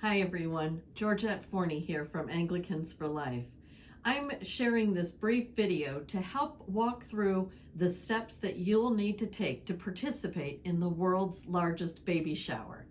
Hi everyone, Georgette Forney here from Anglicans for Life. I'm sharing this brief video to help walk through the steps that you'll need to take to participate in the world's largest baby shower.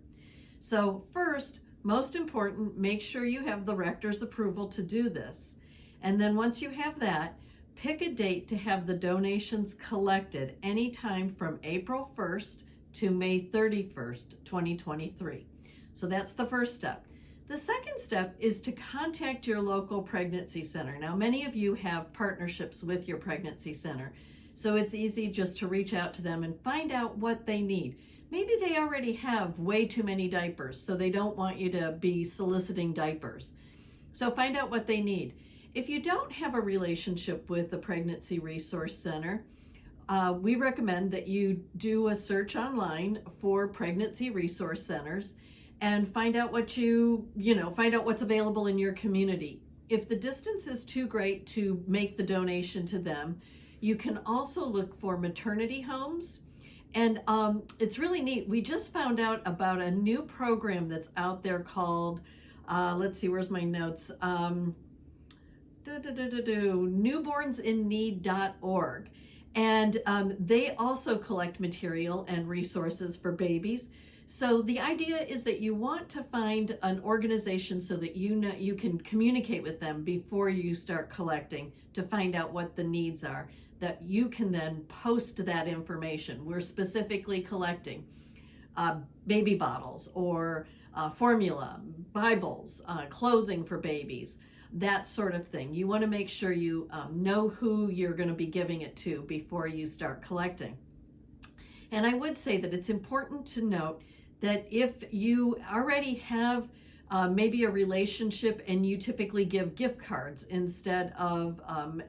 So first, most important, make sure you have the rector's approval to do this. And then once you have that, pick a date to have the donations collected anytime from April 1st to May 31st, 2023. So that's the first step. The second step is to contact your local pregnancy center. Now, many of you have partnerships with your pregnancy center, so it's easy just to reach out to them and find out what they need. Maybe they already have way too many diapers, so they don't want you to be soliciting diapers. So find out what they need. If you don't have a relationship with the Pregnancy Resource Center, we recommend that you do a search online for pregnancy resource centers and find out find out what's available in your community. If the distance is too great to make the donation to them, you can also look for maternity homes. And it's really neat. We just found out about a new program that's out there called, let's see, where's my notes? Newbornsinneed.org. And they also collect material and resources for babies. So the idea is that you want to find an organization so that you can communicate with them before you start collecting to find out what the needs are, that you can then post that information. We're specifically collecting baby bottles or formula, Bibles, clothing for babies, that sort of thing. You want to make sure you know who you're going to be giving it to before you start collecting. And I would say that it's important to note that if you already have maybe a relationship and you typically give gift cards instead of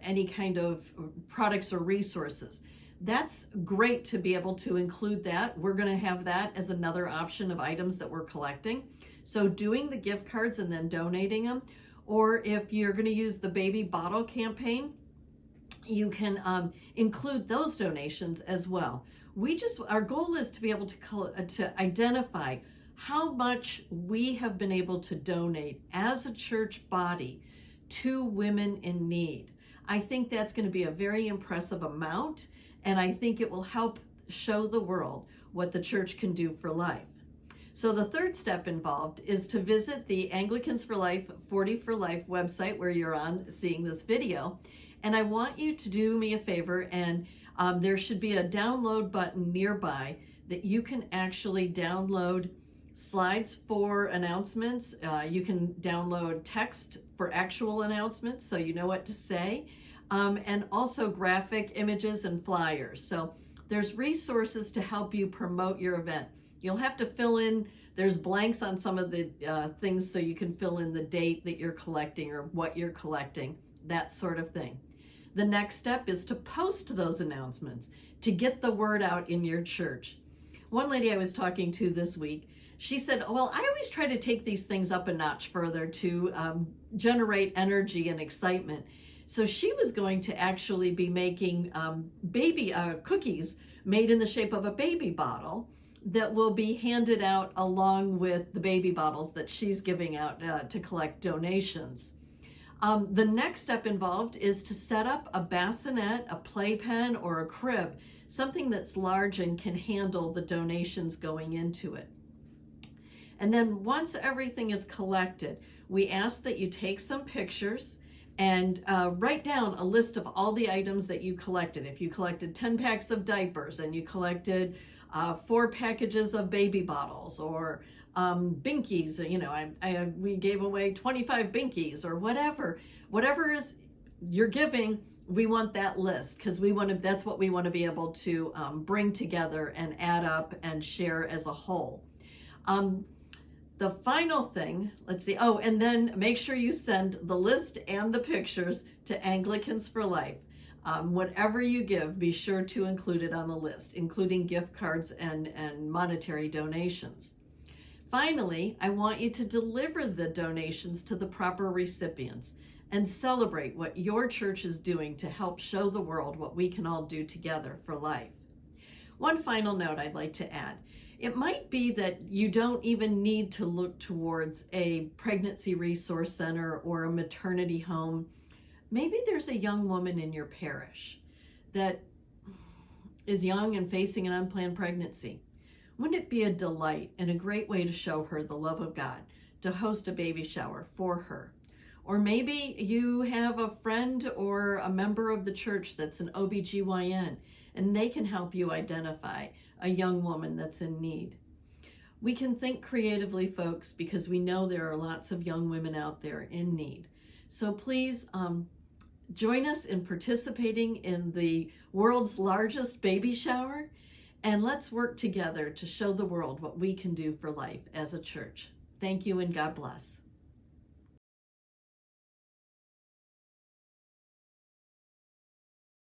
any kind of products or resources, that's great to be able to include that. We're going to have that as another option of items that we're collecting. So doing the gift cards and then donating them, or if you're going to use the baby bottle campaign, you can include those donations as well. Our goal is to be able to identify how much we have been able to donate as a church body to women in need. I think that's going to be a very impressive amount, and I think it will help show the world what the church can do for life. So the third step involved is to visit the Anglicans for Life 40 for Life website where you're on seeing this video. And I want you to do me a favor, and there should be a download button nearby that you can actually download slides for announcements. You can download text for actual announcements so you know what to say, and also graphic images and flyers. So there's resources to help you promote your event. You'll have to fill in, there's blanks on some of the things so you can fill in the date that you're collecting or what you're collecting, that sort of thing. The next step is to post those announcements to get the word out in your church. One lady I was talking to this week, she said, well, I always try to take these things up a notch further to generate energy and excitement. So she was going to actually be making baby cookies made in the shape of a baby bottle that will be handed out along with the baby bottles that she's giving out to collect donations. The next step involved is to set up a bassinet, a playpen, or a crib, something that's large and can handle the donations going into it. And then once everything is collected, we ask that you take some pictures and write down a list of all the items that you collected. If you collected 10 packs of diapers and you collected 4 packages of baby bottles, or binkies, we gave away 25 binkies, or whatever is you're giving, we want that list because that's what we want to be able to bring together and add up and share as a whole. The final thing, let's see, and then make sure you send the list and the pictures to Anglicans for Life. Whatever you give, be sure to include it on the list, including gift cards and monetary donations. Finally, I want you to deliver the donations to the proper recipients and celebrate what your church is doing to help show the world what we can all do together for life. One final note I'd like to add. It might be that you don't even need to look towards a pregnancy resource center or a maternity home. Maybe there's a young woman in your parish that is young and facing an unplanned pregnancy. Wouldn't it be a delight and a great way to show her the love of God to host a baby shower for her? Or maybe you have a friend or a member of the church that's an OBGYN, and they can help you identify a young woman that's in need. We can think creatively, folks, because we know there are lots of young women out there in need. So please join us in participating in the world's largest baby shower, and let's work together to show the world what we can do for life as a church. Thank you and God bless.